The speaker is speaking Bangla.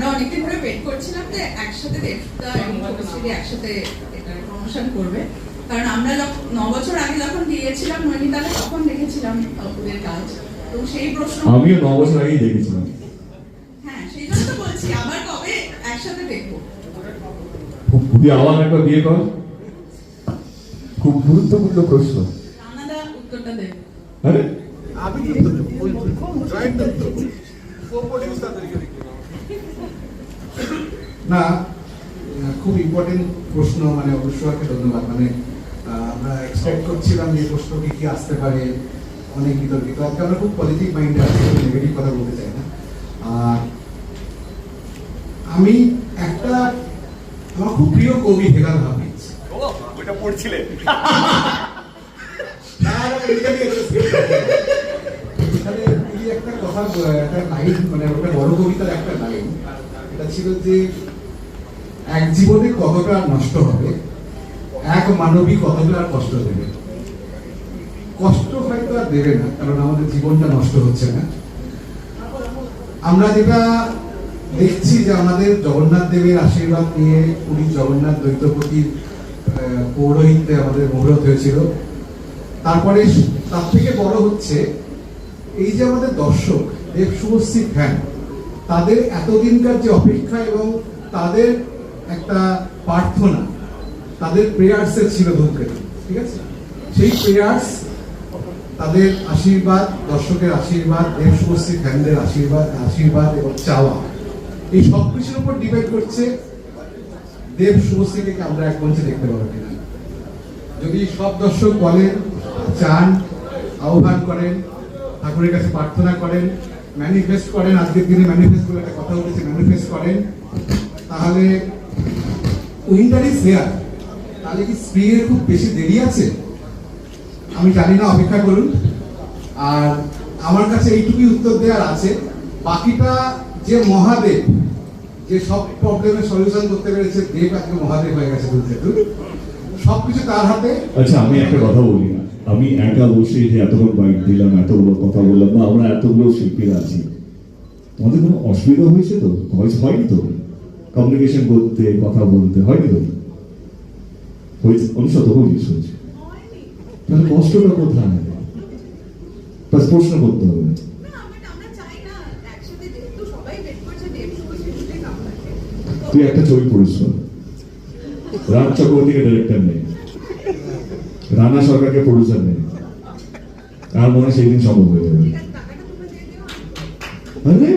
আমরা অনেকদিন ধরে ওয়েট করছিলাম যে একসাথে দেবদা এবং তনুশ্রী একসাথে এটা প্রমোশন করবে, কারণ আমরা 9 বছর আগে যখন গিয়েছিলাম নৈনিতালে তখন দেখেছিলাম ওদের কাজ। তো সেই প্রশ্ন আমিও 9 বছর আগেই দেখেছিলাম। হ্যাঁ, সেই জন্য তো বলছি আবার কবে একসাথে দেখবো। খুবই আবার একবার বিয়ে কর, খুব গুরুত্বপূর্ণ প্রশ্ন। রানাদা উত্তরটা দেবে। আরে আমি না, খুব ইম্পর্টেন্ট প্রশ্ন, মানে অবশ্যই ধন্যবাদ। মানে আমরা এক্সপেক্ট করছিলাম যে প্রশ্ন কি আসতে পারে, অনেক বিতর্কিত। আজকে আমরা খুব পজিটিভ মাইন্ডে আছি, নেগেটিভ কথা বলতে চাই না। আমি একটা আমার খুব প্রিয় কবি হেলাল হাফিজ, ওটা পড়ছিলেন একটা কথা, একটা লাইন, মানে ওটা বড় কবিতার একটা লাইন, এটা ছিল যে এক জীবনে কতটা নষ্ট হবে, এক মানবী কতটা আর কষ্ট দেবে। কষ্ট হয়তো আর দেবে না, কারণ আমাদের জীবনটা নষ্ট হচ্ছে না। আমরা যেটা দেখছি যে আমাদের জগন্নাথ দেবের আশীর্বাদ নিয়ে পুরী জগন্নাথ দ্বৈতপতির পৌরোহিত্যে আমাদের মুহূর্ত হয়েছিল। তারপরে তার থেকে বড় হচ্ছে এই যে আমাদের দর্শক, দেব শুভশ্রী ফ্যান, তাদের এতদিনকার যে অপেক্ষা এবং তাদের একটা প্রার্থনা, তাদের প্রেয়ার্সের ছিল ধূমকেতু, ঠিক আছে? সেই প্রেয়ার্স, তাদের আশীর্বাদ, দর্শকের আশীর্বাদ, দেব শুভশ্রী ফ্যানদের আশীর্বাদ এবং চাওয়া, এই সব কিছুর উপর ডিপেন্ড করছে দেব শুভশ্রীকে আমরা এক মঞ্চে দেখতে পাবো কিনা। যদি সব দর্শক বলেন, চান, আহ্বান করেন, ঠাকুরের কাছে প্রার্থনা করেন, ম্যানিফেস্ট করেন, আজকের দিনে ম্যানিফেস্ট করে একটা কথা উঠেছে, ম্যানিফেস্ট করেন, তাহলে উইন্টার ইজ হিয়ার। তাহলে কি স্প্রিংয়ের খুব বেশি দেরি আছে? আমি জানি না, অপেক্ষা করুন। আর আমার কাছে এইটুকুই উত্তর দেওয়ার আছে, বাকিটা যে মহাদেব, যে সব প্রবলেমের সলিউশন করতে পেরেছে, দেব আজকে মহাদেব হয়ে গেছে ধূমকেতু, সবকিছু তার হাতে। আচ্ছা, আমি একটা কথা বলি না, আমি একা বসে যে এতক্ষণ বাইক দিলাম, এতগুলো কথা বললাম, না আমরা এতগুলো শিল্পীরা আছি, তোমাদের কোনো অসুবিধা হয়েছে তো? হয়নি তো? কমিউনিকেশন করতে, কথা বলতে হয়নি তো? হয়েছে? অনুষদ হয়েছে, হয়েছে। তাহলে কষ্টটা কোথায়? বাস প্রশ্ন করতে হবে। তুই একটা ছবি পড়িস, রাজ চক্রবর্তীকে ডাইরেক্টর নেই, রানা সরকারকে প্রডিউসার নেই, আর মনে হয় সেই দিন সম্ভব হয়ে যাবে। আরে